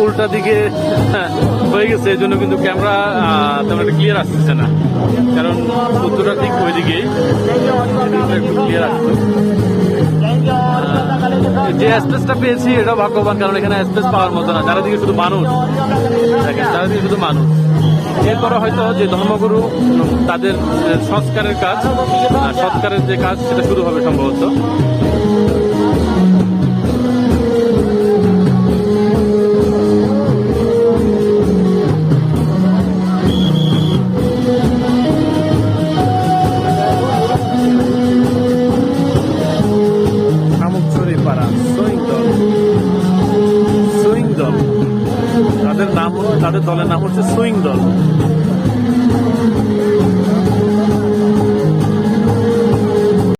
উল্টা দিকে হয়ে গেছে, এই জন্য কিন্তু ক্যামেরা তেমন একটা ক্লিয়ার আসতেছে না, কারণ উত্তরটার দিক ওইদিকে একটু ক্লিয়ার আসতো। যে স্পেসটা পেয়েছি এটা ভাগ্যবান, কারণ এখানে স্পেস পাওয়ার মতো না, চারিদিকে শুধু মানুষ, দেখেন চারিদিকে শুধু মানুষ। এরপরে হয়তো যে ধর্মগুরু তাদের সংস্কারের কাজ, সৎকারের যে কাজ সেটা শুরু হবে সম্ভবত। শামুকছড়ি পাড়া সুইং দল, তাদের দলের নাম হচ্ছে সুইং দল।